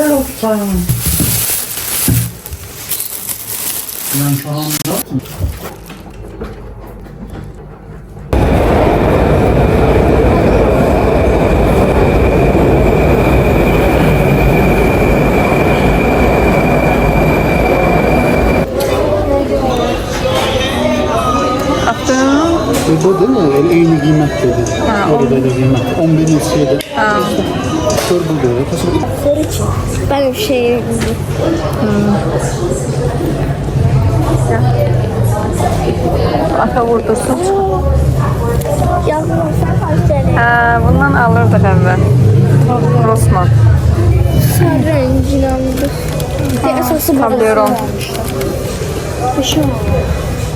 güzel olsa. Ben şu anda burada değil mi? Aynı kıymet dedi. Orada da kıymet. 11 şeyde. Sor burada. Soru için. Ben bir şey Ata vurdusun. yazmıyorsan kaç TL? Bundan alırdık evvel. Rosman. Sarı rengini aldı. Esası bu. Tableron. Bir şey oldu.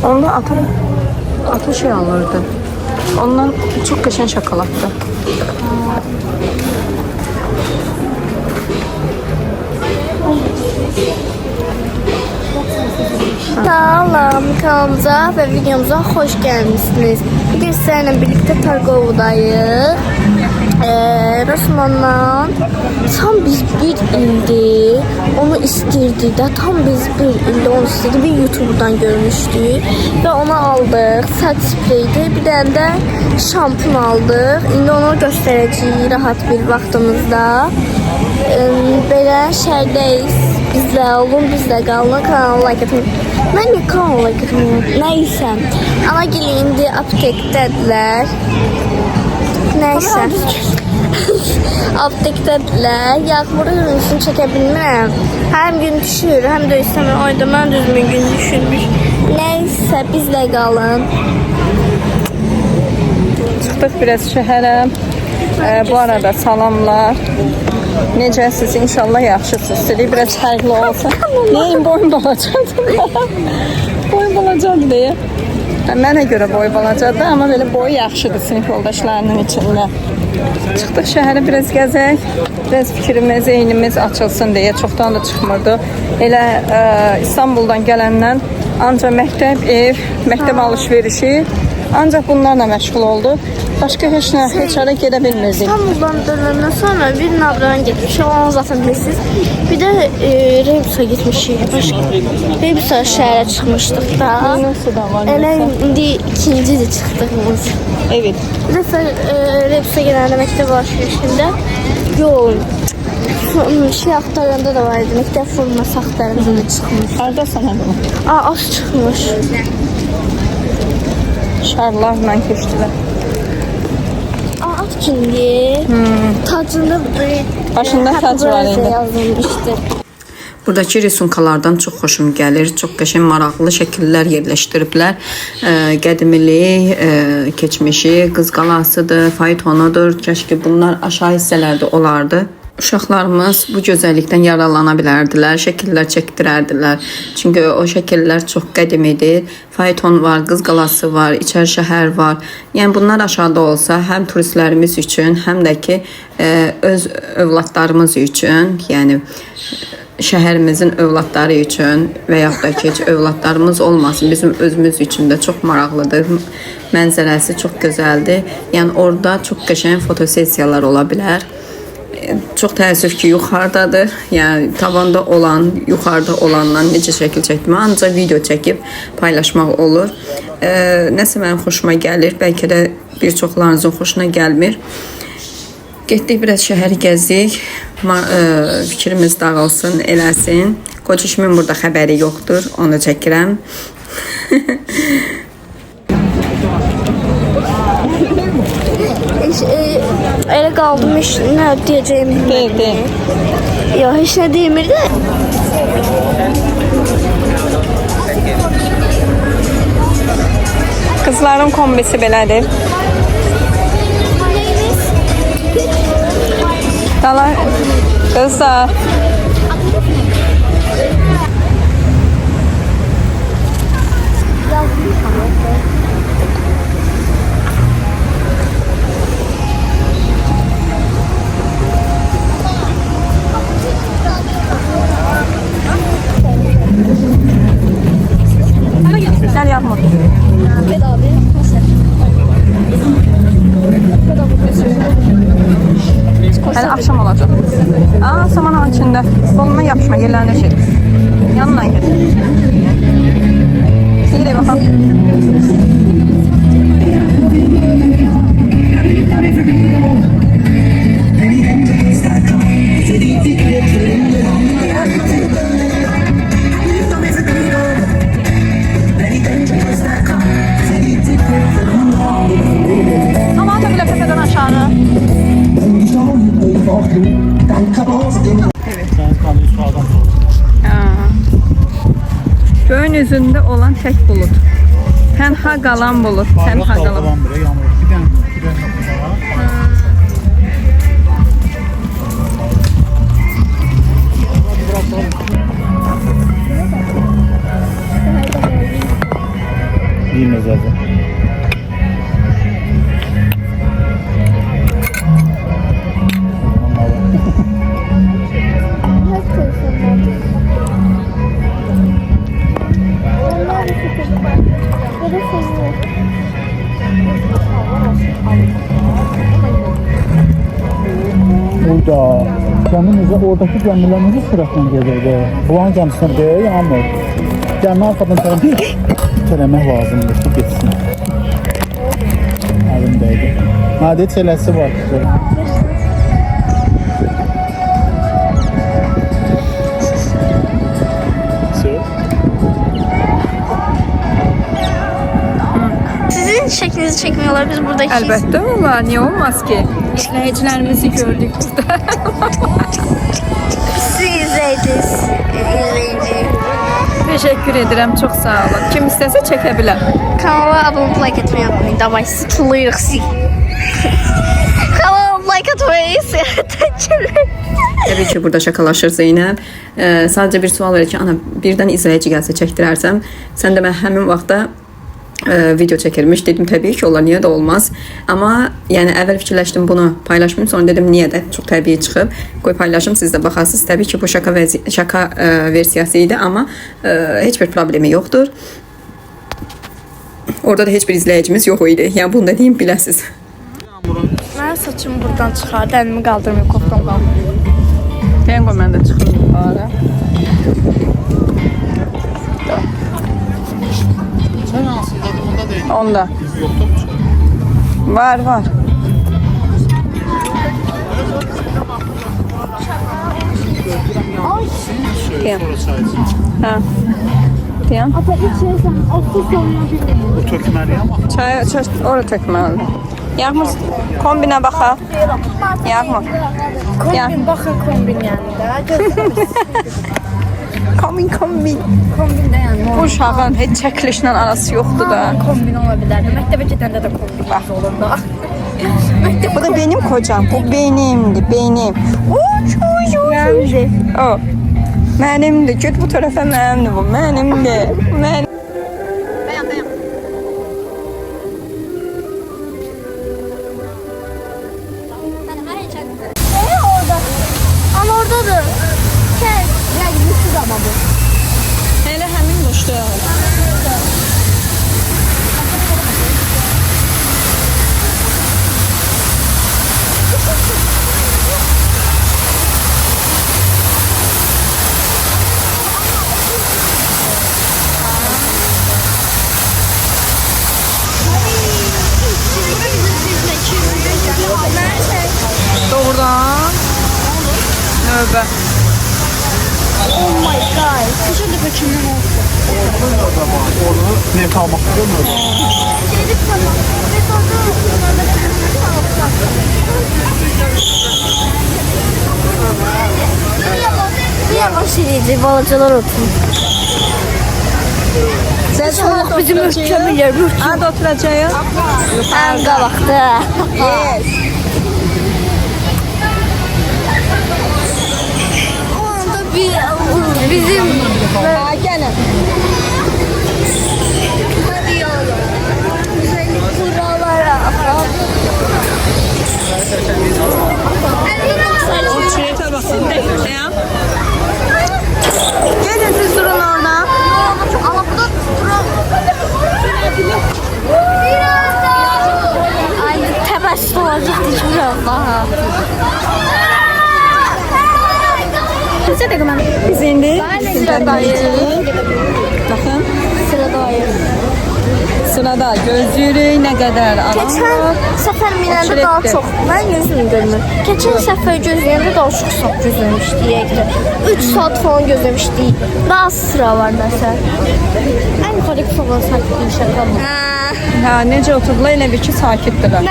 Onda ata şey alırdı. Ondan çok geçen şokolattı. Salam, kanalımıza ve videomuza hoş gelmişsiniz. Bugün sizlerle birlikte Targov'dayız. Resmanla tam biz bir ildi onu istirdi de tam biz bir ildi onu istirdi bir YouTube'dan görmüştük ve onu aldık. Saç spreydi, bir tane de şampun aldık. Şimdi onu göstereceğiz rahat bir vaktimizde. Böyle şeydeyiz. Bizle olun, bizle kalın. Kanala like atın. Ben de kanala like atın. Neyse. Ama gelin indi aptektediler. Neyse. Aptektediler. Yağmur ürünsün çekebilmem. Hem gün düşür hem de istemem. Oyda ben düzgün gün düşürmüş. Neyse bizle kalın. Çıxdıq biraz şəhərə. Bu arada salamlar. Necəsiz? İnşallah yaxşısınız. Sizi biraz fərqli olsa. Neyin boyun balacadır? Boyun balacadır deyə. Mənə görə boy balacadır, amma belə boyu yaxşıdır sinif yoldaşlarının içində. Çıxdıq şəhərə biraz gəzək. Biraz fikrimiz, eynimiz açılsın deyə çoxdan da çıxmırdı. Elə İstanbuldan gələndən ancaq məktəb, ev, məktəb alış-verişi ancaq bunlarla məşğul oldu. Başka heç ara gedə bilmirdik. İstanbul'dan dönəndən sonra bir Nabran gitmiş. Onu zaten bilirsiniz. Bir de Rebus'a gitmişik. Rebus'a şəhərə çıxmışdıq da. Nasıl da var? Elə indi ikincidir çıxdığımız. Evet. Bir dəfə Rebus'a gələndə məktəb alışverişində yol şey axtaranda da var idi. Məktəb forması axtaranda da çıxmış. Haradasan həmin? Az çıxmış. Şarlarla keçdilər. Şimdi tacını Başında tac var idi. yazılmıştır. Buradakı risunkalardan çox xoşum gəlir. Çox qəşəng, maraqlı şəkillər yerləşdiriblər. Qədimilik, keçmişi, Qız Qalasıdır, faytonudur. Kəşki bunlar aşağı hissələrdə olardı. Uşaqlarımız bu gözəllikdən yararlana bilərdilər, şəkillər çəkdirərdilər. Çünki o şəkillər çox qədimidir. Fayton var, Qız Qalası var, İçəri şəhər var. Yəni bunlar aşağıda olsa həm turistlərimiz üçün, həm də ki öz övladlarımız üçün, yəni şəhərimizin övladları üçün və yaxud da ki heç övladlarımız olmasın, bizim özümüz üçün də çox maraqlıdır. Mənzərəsi çox gözəldir. Yəni orada çox qəşəng fotosessiyalar ola bilər. Çox təəssüf ki, yuxarıdadır. Yəni tavanda olan, yuxarıda olandan necə şəkil çəkmə, ancaq video çəkib paylaşmaq olur. Nəsə mənim xoşuma gəlir, bəlkə də bir çoxlarınızın xoşuna gəlmir. Getdik biraz şəhəri gəzdik. Fikrimiz dağılsın, eləsin. Qoçuşumun burada xəbəri yoxdur, onu çəkirəm. Elə qaldım, heç nə deyəcəyimi bilmirdim. Yox, heç nə demirdi. Qızların kombisi belədir. Dala qızlar. Gel yapma. Hələ axşam olacaq. Aa, saman ağacın içində. Qoluma yapışma, yerlərində şey. Yanına gel. Gidelim bakalım. Ama da bile tepeden aşağı. Sen kanıyı sağdan sola. Göyün üzündə olan tək bulut. Tənha qalan bulut. Tənha qalan. Dalgalan buraya yağmur. Bir dənə İyi mezarda. Burada gəmimizə, oradakı gəmilərimizi sürətlə gedirdi. Bulan gəmisində deyə yanmır. Gəmi arxadan tərəmək lazımdır ki, geçsin. Əlimdəydi. Nadir çələsi var. Sizin şeklinizi çekmiyorlar biz buradaki. Əlbəttə olar, niyə olmaz ki? İşləyicilərimizi gördük burada. Siz izleyiciz. Teşekkür ederim, çok sağ olun. Kim istəsə çəkə bilər. Kanala abone olup like etmeyi unutmayın. Davay sıçılıyıq siz. Kanala like atmayı Təbii ki, burada şakalaşır Zeynəb. Sadəcə bir sual verir ki, ana, birdən izləyici gəlsə çəkdirərsəm, sən də mən həmin vaxtda video çəkirmiş. Dedim təbii ki, olar, niyə də olmaz. Amma yəni əvvəl fikirləşdim bunu paylaşmayım, sonra dedim niyə də çox təbii çıxıb. Qoy paylaşım, siz də baxasınız. Təbii ki, bu şaka versiyası idi, amma heç bir problemi yoxdur. Orada da heç bir izləyicimiz yox idi. Yəni bunu da deyim biləsiz. Ben saçımı buradan çıxardı, əlimi qaldırmayıb koftam qaldırmayıb. Deyən qoy, mən də çıxım yuxarı. Sen aslında bunda değil. Onda. Yoktur. Var, var. Deyəm. Hə. Deyəm. Ata içersen, asıl sonuna bilmiyorum. Bu tökmeli ama. Çay ora tökməlidir. Yağmur, kombinə baxaq. Yağmur. Kombin, bakın kombin yani de. Kombin. Kombin de yani. Bu uşağın heç çəkilişlə arası yoxdur da. Kombin olabilirdi. Məktəbə gedəndə də kombinimiz olur da. Bu da benim kocam. Bu benimdi, benim. Məmdi. O. Mənimdir. Get bu tərəfə, mənimdir bu. Mənimdir. Mənim. Ama oradadır. Kes. Ya güçsüz ama bu. Elə həmin quşdur. Doğrudan. Növbə. Oh my god. Kışın da peşinden olsun. Onu ne kalmak istemiyorum. Gelip tamam. Ve sonra yavaş yürüyeceğiz, balıkçılar oturun. Soğuk bizim ürkemilir, ürküm. Hadi oturacağız. En qabaqda. Yes. O anda bizim... Ha, gəlin. Hadi yavrum. Buralara. Çiğete basın. Deyəm. Gelin siz durun orada. Ama bu da Ay təbəssüm olacaqdı ki, Allah. gözləyəcəyik. Baxın. Sıradayım. Sırada gözlüyürük, nə qədər adam Keçən var. səfər minəndə daha çox. Mən gözümü görmürəm. Keçən səfər gözləyəndə daha çox saat gözləmişdik. 3 saat falan gözləmişdik. Daha sıra var məsələn. Ən yuxarı falan sakit şaka mı? Hə, necə oturdular, elə bir ki, sakitdilər.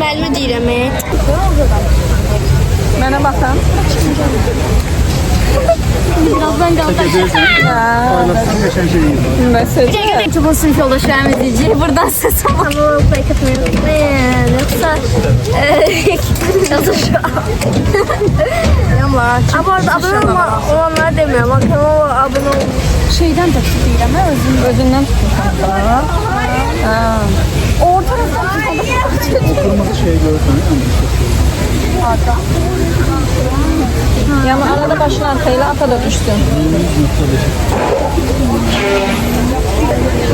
Müəllimi deyirəm. Mənə baxın. Birazdan qalacaq. Paylaşsın geçen şeyi. Məsələn. YouTube'un sınıf yoldaşlarım izleyeceği. Buradan ses almak. Kanalıma like atmayı unutmayın. Yoksa yazın şu an. Bu arada abone olanlar demiyorum. Ama kanala abone ol. Şeydən də istəyirəm, hə, özündən tutmuşam da. Hə. Kırmızı şey görürsen. Yəni arada başını arxayla ata da düşsün.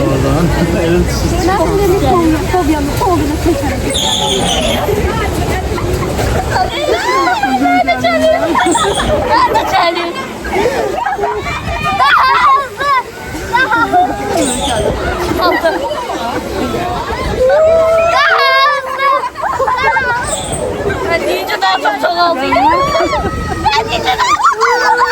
Oradan elin Ben de çalayım. Daha hızlı. Daha hızlı. Aldı. Daha hızlı. Ben deyince daha çok aldı. Ben deyince daha çok aldı.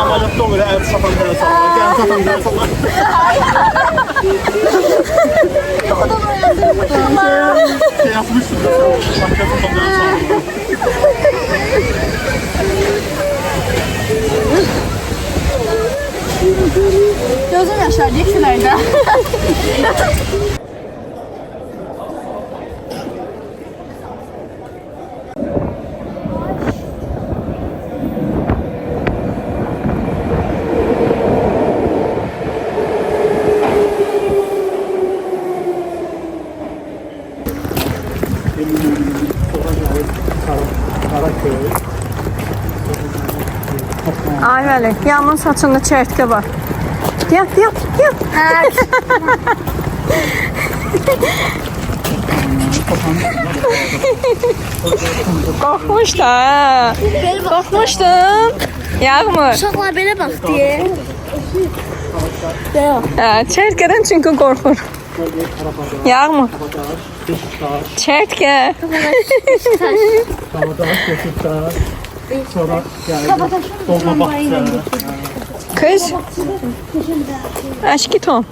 Amaliyatda böyle el satan böyle sallar. Gel satan böyle sallar. Şey yapmışsın. Başka satan böyle sallar. Gözüm yaşaracak şunlarda. Ay bəli, Yağmurun saçında çərtkə var. Yat. Qorxmuş da. Qorxmuşdun. Yağmur. Uşaqlar belə bax deyə. Çərtkədən çünki qorxur. Yağmur. Çərtkə. Sonra geldi. Dolma baktı. Kız. Aşkı Tom.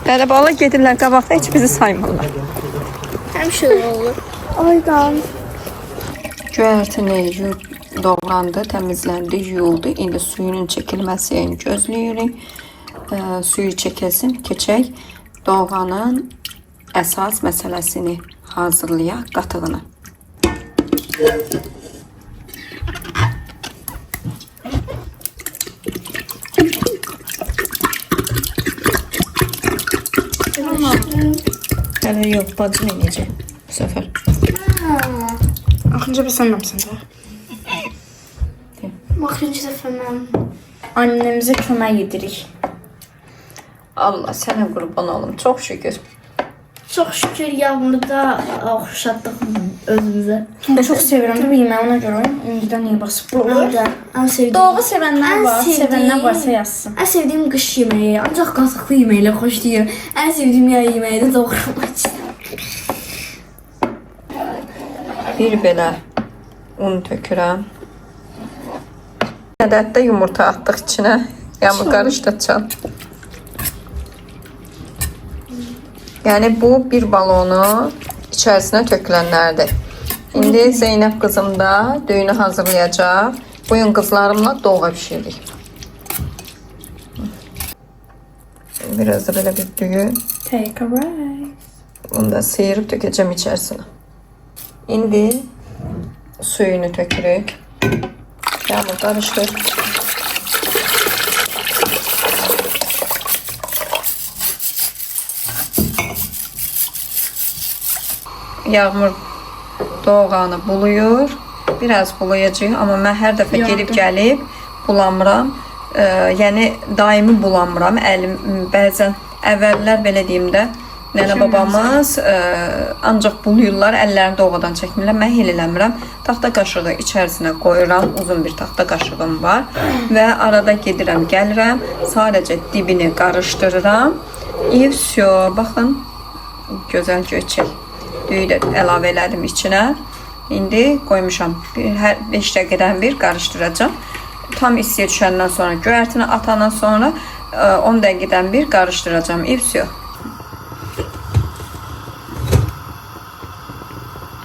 Tələbələr gedirlər qabaqda, heç bizi saymırlar. Həmişə olur. Aydan. Göyərtini doğrandı, təmizləndi, yuyuldu. İndi suyunun çəkilməsini gözləyirik. Suyu çəkilsin, keçək doğranın əsas məsələsini hazırlayaq, qatığını. Hələ yox, bacım eləyəcək bu səfər. Axırıncı bir sən yapsan da. Axırıncı dəfə mən annemizə kömək edirik. Allah sənə qurban olum, çox şükür. Çox şükür yağmurda oxşatdıq özümüzə. Çox sevirəm də bu yeməyi, ona görə indidən niyə basıb bu? Ən sevdiyim. Doğru sevənlər var, sevdiyim- sevənlər varsa yazsın. Ən sevdiyim qış yeməyi, ancaq qazıqlı yeməklə xoşlayıram. Ən sevdiyim yay yeməyi də doğramaq istəyirəm. Bir belə un tökürəm. Ədəd də yumurta atdıq içinə. Yağmur qarışdıracağım. Yəni bu bir balonu içərisinə tökülənlərdir. İndi Zeynəb qızım da düyünü hazırlayacaq. Bugün qızlarımla dolğa bişiririk. Biraz da belə bir düyü. Take a ride. Bunu da sıyırıb tökəcəm içərisinə. İndi suyunu tökürük. Yağmur qarışdır. Yağmur doğanı buluyur. Biraz bulayacaq, amma mən hər dəfə gelib gəlib bulamıram. Yəni daimi bulamıram. Əlim bəzən əvvəllər belə deyim də nənə babamız ancaq buluyurlar, əllərini doğadan çəkmirlər. Mən elə eləmirəm. Taxta qaşığı içərisinə qoyuram. Uzun bir taxta qaşığım var və arada gedirəm, gəlirəm. Sadəcə dibini qarışdırıram. İyi, vsyo. Baxın. Gözəl göçək. Düyü də əlavə elədim içinə. İndi qoymuşam. 5 dəqiqədən bir qarışdıracağam. Tam istiyə düşəndən sonra, göyərtini atandan sonra 10 dəqiqədən bir qarışdıracağım. İyi, vsyo.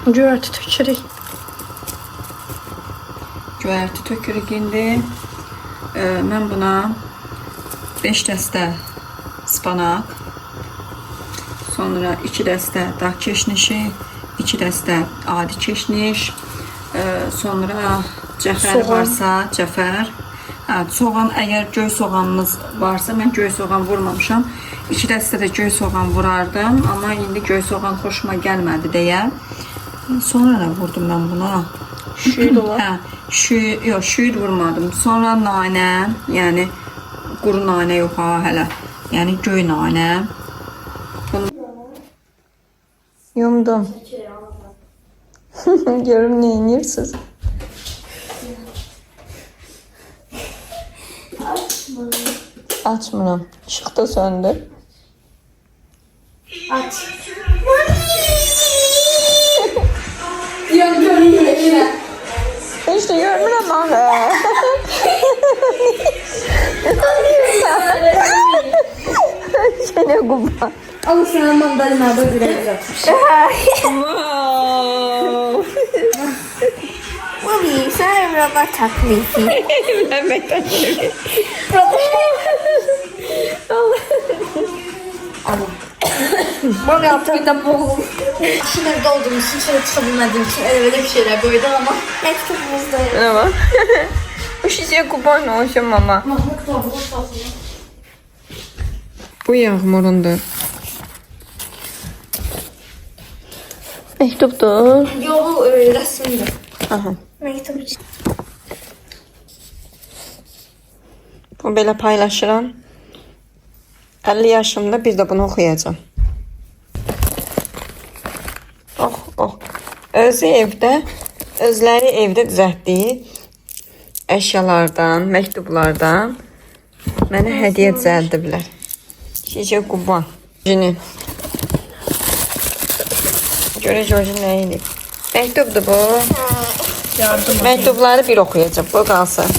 Göyərti tökürük. Göyərti tökürük indi. Mən buna 5 dəstə spanaq, sonra 2 dəstə dağ keşnişi, 2 dəstə adi keşniş, sonra cəfər varsa cəfər. Soğan, əgər göy soğanınız varsa, mən göy soğan vurmamışam. 2 dəstə də göy soğan vurardım, amma indi göy soğan xoşuma gəlmədi deyə. Sonra da vurdum mən buna. Şüyd olar. Yox, şüyd vurmadım. Sonra nanə, yəni quru nanə yox ha hələ. Yəni göy nanə. Yumdum. Görüm ne inirsiniz? Açmıram. Işık da söndü. Aç. İşte görmürəm axı. Sənə qubba. Al sana mandalina da biraz atmış. Wow. Mami, sana Emrah'dan taklifi. Mehmet'ten geliyor. Mami altında boğulum. Şimdi evde olduğumuz için şöyle çıkabilmediğim için eve de bir şeyler koydum ama mektubumuzda yok. Ne var? Bu şişeye kupon olsun mama. Bu yağmurundur. Mektupdur. Yok resimdi. Aha. Mektup için. Bu belə paylaşıram. 50 yaşımda bir də bunu oxuyacağam. Oh. Özləri evdə düzəltdiyi əşyalardan, məktublardan mənə hədiyyə düzəldiblər. Şişə quban. Cinin. Görəcək nə idi? Məktubdur bu. Məktubları bir oxuyacağım. Bu qalsın.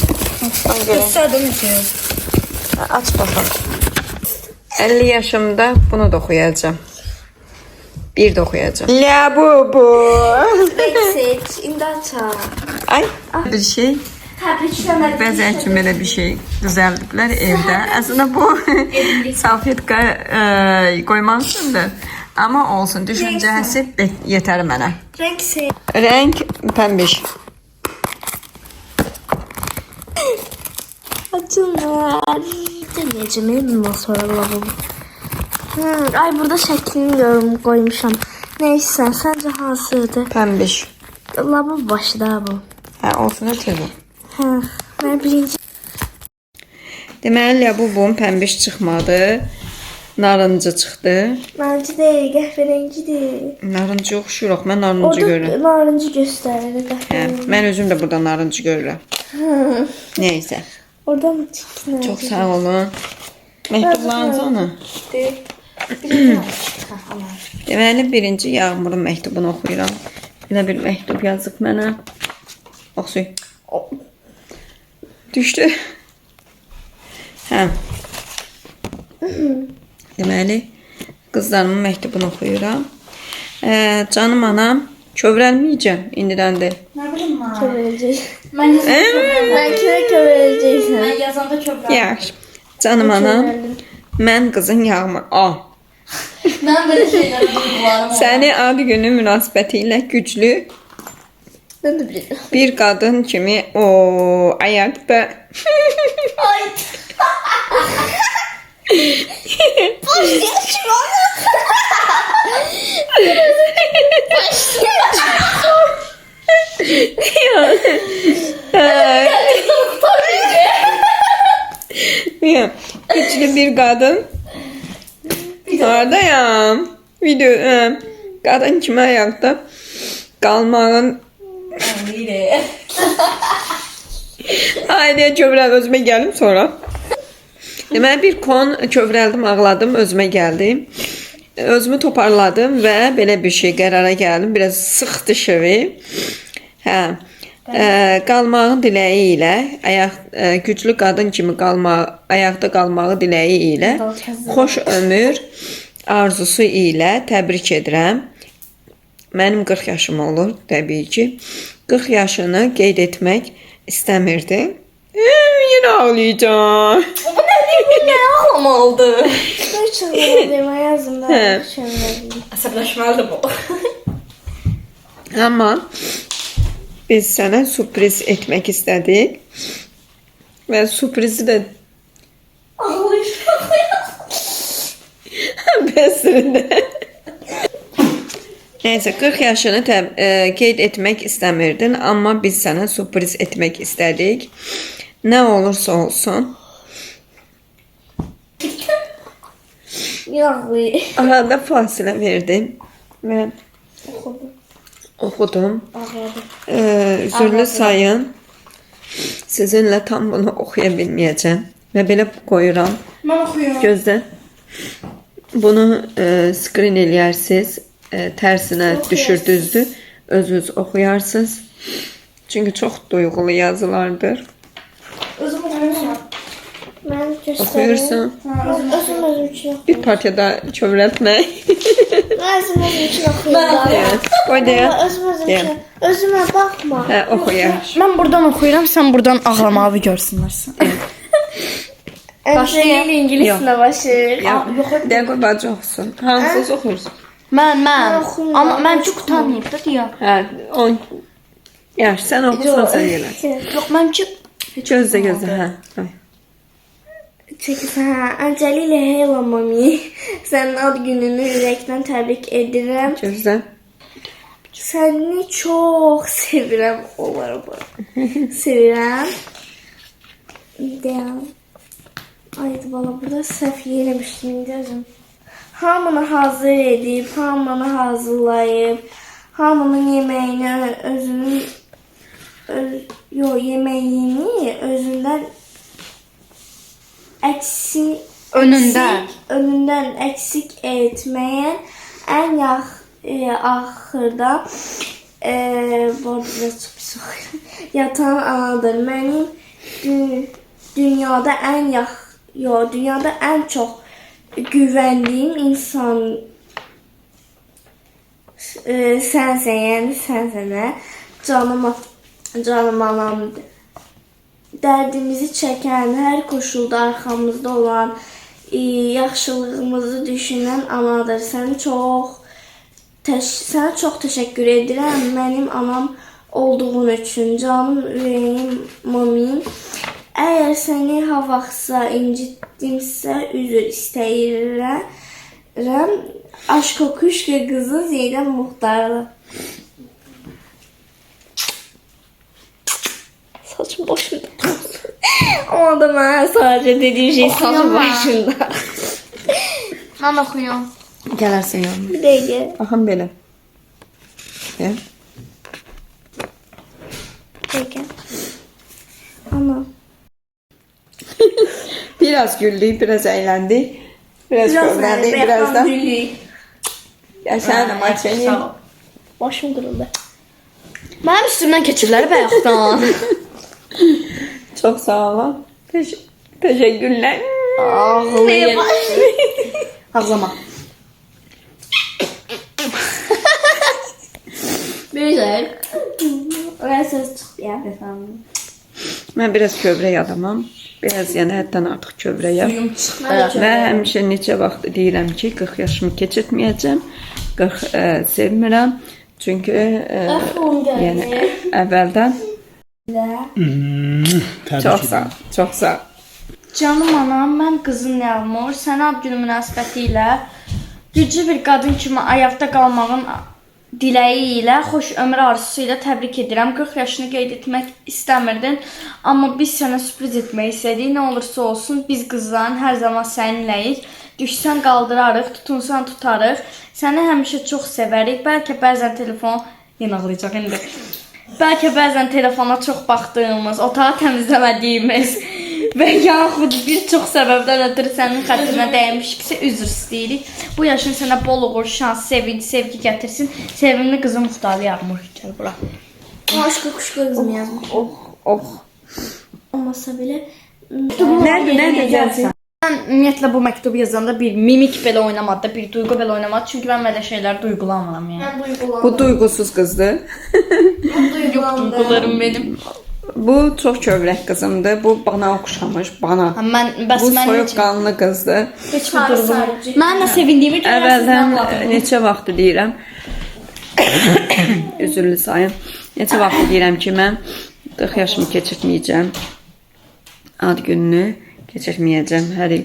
Aç bakalım. 50 yaşımda bunu da oxuyacağım. Bir de oxuyacağım. La bu. Seç, imdaça. Ay, bir şey. Təbrikləmək. Bəzən üçün belə bir şey düzəldiblər evdə. Əslində bu salfetka qoymaq üçündür. Amma olsun, düşüncəsi yetər mənə. Renk seç. Renk pəmbiş. Acılar. Deneyeceğim ondan sonra lavabo. Ay burada şəklini görüm qoymuşam. Neysə, səncə hansıdır? Pəmbiş. Laba başda bu. Hə, olsun ötürü. Hə, mən birinci Deməli, bunun pəmbiş çıxmadı. Narıncı çıxdı. narıncı deyil, qəhvərəngidir. Narıncı oxşuyuruq. Mən narıncı görürəm. Orada narıncı göstərir, Hə, qəhvərəngi. mən özüm də burada narıncı görürəm. Neysə. Orada mı çıxdı? Çox sağ olun. Məktublarınız ana. Deməli, birinci Yağmurun məktubunu oxuyuram. Belə bir məktub yazıb mənə. Oxuy. Düşdü. Hə. Deməli, qızlarımın məktubunu oxuyuram. Canım anam, kövrəlməyəcəm indidən də. Nə bilim mən. Kövrələcək. Mən yazanda Mən kimə kövrələcəksən? mən yazanda kövrəldim. Yaxşı. Canım anam, mən qızın Yağmur. Mən belə şeylərə duyğularım olur. Səni ad günü münasibəti ilə güclü Mən də bilirəm. bir qadın kimi ayaqda Ay. güclü bir qadın Oradayam. Video qadın kimi ayaqda qalmağın Haydi kövrəl özümə gəlim sonra. Deməli bir kon kövrəldim, ağladım, özümə gəldim. Özümü toparladım və belə bir şey qərara gəldim. Biraz sıxdı şevi. Hə. Qalmağın diləyi ilə, güclü qadın kimi ayaqda qalmağı diləyi ilə, xoş ömür arzusu ilə təbrik edirəm. Mənim 40 yaşım olur, təbii ki. 40 yaşını qeyd etmək istəmirdi. Yenə ağlayacağım. Nə ağlamalıdır? Mən çığırdım, yazdım da. Əsəbləşməlidir bu. Amma biz sənə sürpriz etmək istədik. Və sürprizi də bəsrində. Neyse 40 yaşını qeyd etmək istəmirdin, amma biz sənə sürpriz etmək istədik. Nə olursa olsun. Yox, Arada fasilə verdim və oxudum. Üzrlü sayın. Sizinlə tam bunu oxuya bilməyəcəm. Və belə qoyuram. Mən oxuyuram. Gözlə. Bunu screen eləyərsiniz. Tərsinə düşür düzdür. Özünüz oxuyarsınız. Çünki çox duyğulu yazılardır. Özüm oxuyuram. mən göstərim. Oxuyursan. Özüm üçün Bir partiyada kövrəltmək. Özüm üçün oxuyuram. Evet. Qoy deyə. Özüm özümə baxma. Hə, oxuyaq. Mən buradan oxuyuram, sən buradan ağlamağı görsünlər. Başlayın ingiliscə başlayır. Yox, Deyə qoy bacı oxusun. Hansınız oxuyursun? mən. oxumuram, Amma mən çox utanmayıb da deyə. Hə, on. Yaxşı, sən oxusan sən gələr. Yox, mən ki Gözlə, gözlə, hə. Çəkirsən, öncəliklə Heyla Mami, sənin ad gününü ürəkdən təbrik edirəm. Gözlə. Səni çox sevirəm, olar bu. Sevirəm. Deyəm. Aydı bala, burada səhv yemişdim, gözüm. Hamını hazır edib, hamını hazırlayıb, hamının yeməyini özünün yeməyini özündən önündən eksik etməyən ən axırda yatan anadır. Mənim dünyada ən çox güvəndiyim insan sənsən, yəni sənsənə canım anamdır. Dərdimizi çəkən, hər koşulda arxamızda olan, yaxşılığımızı düşünən anadır. Sənə çox təşəkkür edirəm. Mənim anam olduğun üçün, canım ürəyim Mami. Əgər səni ha vaxtsa incitdimsə, üzr istəyirəm. Aşk Kuşka kızı Zeynep Muhtarlı. Saçım başımda. Ama da ben sadece dediğim şey saçım başında. Ben oxuyum. Gələrsən yanıma. Bir dakika. Baxın belə. Gəl. Bir dakika. Ana. Biraz güldük, biraz əyləndik. Biraz öğrendik, biraz da. Yaşar da maç oynayayım. Başım kırıldı. Mənim üstümdən keçirlər bayaqdan. Çok sağ olun. Teşekkürler. Ağlayayım. Ağlama. Güzel. Oraya ses çıktı ya efendim. Ben biraz kövrək adamam. Biraz yəni həddən artıq kövrəyəm. Suyum çıxdı. Və həmişə neçə vaxt deyirəm ki, 40 yaşımı keçirtməyəcəm. 40 sevmirəm. Çünki yəni əvvəldən çox sağ, çox sağ. Canım anam, mən qızın Yağmur, sənə ad günü münasibəti ilə güclü bir qadın kimi ayaqda qalmağın diləyi ilə, xoş ömür arzusu ilə təbrik edirəm. 40 yaşını qeyd etmək istəmirdin, amma biz sənə sürpriz etmək istədik. Nə olursa olsun, biz qızların hər zaman səninləyik. Düşsən qaldırarıq, tutunsan tutarıq. Səni həmişə çox sevərik. Bəlkə bəzən telefon... Yenə ağlayacaq indi. Bəlkə bəzən telefona çox baxdığımız, otağı təmizləmədiyimiz və yaxud bir çox səbəbdən ötürü sənin xətrinə dəymişiksə üzr istəyirik. Bu yaşın sənə bol uğur, şans, sevinç, sevgi gətirsin. Sevimli qızım Muxtarlı Yağmur. Gəl bura. Aşk Kuşka kızım yazmış. Oh. Olmasa belə. Nədir gəlsən? Mən ümumiyyətlə bu məktubu yazanda bir mimik belə oynamadı, bir duyğu belə oynamadı. Çünki mən belə şeylər duyğulanmıram yəni. Ben duygulandım. Bu duyğusuz qızdır. Duygulandım. Duyğularım benim. Bu çox kövrək qızımdır. Bu bana oxşamış, bana. Mən bəs Bu mən soyuqqanlı qızdır. heç bir durğum. Mən nə sevindiyimi Əvvəldən görərsiniz. neçə vaxt deyirəm. Üzürlü sayın. Neçə vaxt deyirəm ki, mən 40 yaşımı keçirtməyəcəm. Ad gününü keçirtməyəcəm. Hər il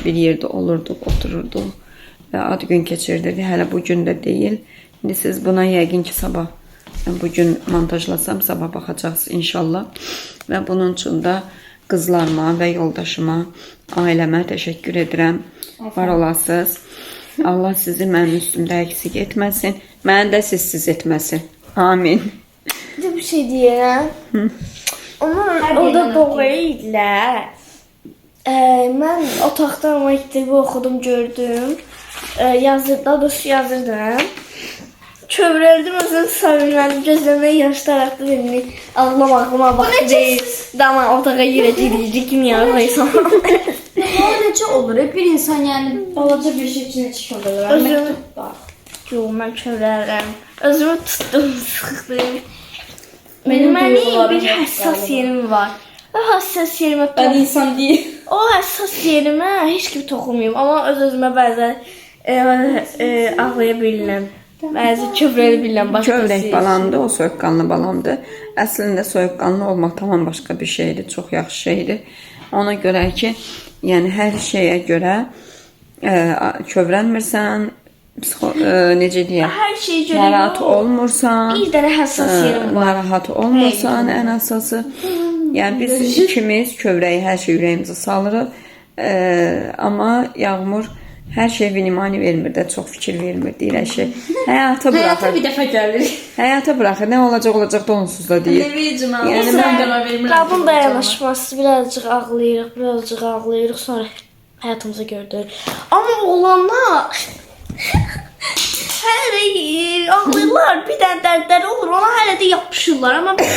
bir yerdə olurduq, otururduq və ad gün keçirdirdik. Hələ bu gün də deyil. İndi siz buna yəqin ki, sabah bugün montajlasam sabah baxacaqsınız inşallah. Və bunun üçün də qızlarıma və yoldaşıma, ailəmə təşəkkür edirəm. Var olasınız. Allah sizi mənim üstümdə əksik etməsin. Məni də sizsiz etməsin. Amin. Bir şey diyeyim. Onlar orada boğaydılar. Mən otaqda məktubu oxudum, gördüm. Daha doğrusu yazırdım. Kövrəldim, özünü səvinmədim, gözləmə yaşlar axdı beni. Ağlamağıma vaxtı deyil. Dama otağa girəcəydik, kim yaraqlaysan. O necə olur? Bir insan yəni balaca bir şey üçün necə kövrələr? Özümü... Yox, mən kövrəlirəm. Özümü tutdum, sıxdım. Mənim bir həssas yerim var. O həssas yerimə Ben insan deyil. O həssas yerimə heç kim toxunmayıb. Amma öz-özümə bəzən ağlaya bilirəm. Bəzi kövrəli bilirəm. Kövrək balamdır, o soyuqqanlı balamdır. Əslində soyuqqanlı olmaq tamam başqa bir şeydir, çox yaxşı şeydir. Ona görə ki, yəni hər şeyə görə kövrənmirsən, necə deyək, Hər şeyə görə narahat olmursan, bir dənə həssas yerim var. narahat olmursan ən əsası. Yəni biz ikimiz kövrəyi hər şey ürəyimizə salırıq. Amma Yağmur hər şey vinimani vermir də, çox fikir vermir, deyir hər şey. Həyata Həyata buraxır. bir dəfə gəlir. Həyata buraxır. Nə olacaq da onsuz da deyir. Nevicim mən. Yəni Sən mən qərar vermirəm. Qabın dayanışması birazcık ağlayırıq, sonra həyatımıza gördük. Amma oğlanlar hələ də ağlayırlar, bir dənə dərdləri olur, ona hələ də yapışırlar. Amma biz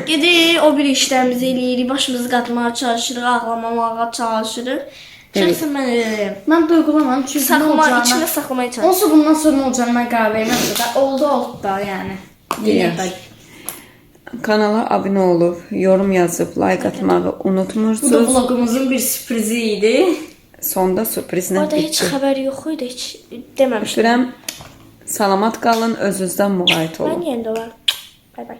gedir, o bir işlərimizi eləyirik, başımızı qatmağa çalışırıq, ağlamamağa çalışırıq. Şəxsən mən eləyirəm. Mən duyğulanmam çünki İçində saxlamaya çalışırıq. Onsuz bundan sonra nə olacağını mən qərar verməmişəm də. Oldu da yəni. Yes. Kanala abunə olub, yorum yazıb, like atmağı Bu da unutmursunuz. vlogumuzun bir sürprizi idi. Sonda sürprizlə Orada heç bitdi. xəbər yox idi, heç deməmişdim. Öpürəm. Salamat qalın, özünüzdən müğayət olun. Mən yenə də var. Bay bay.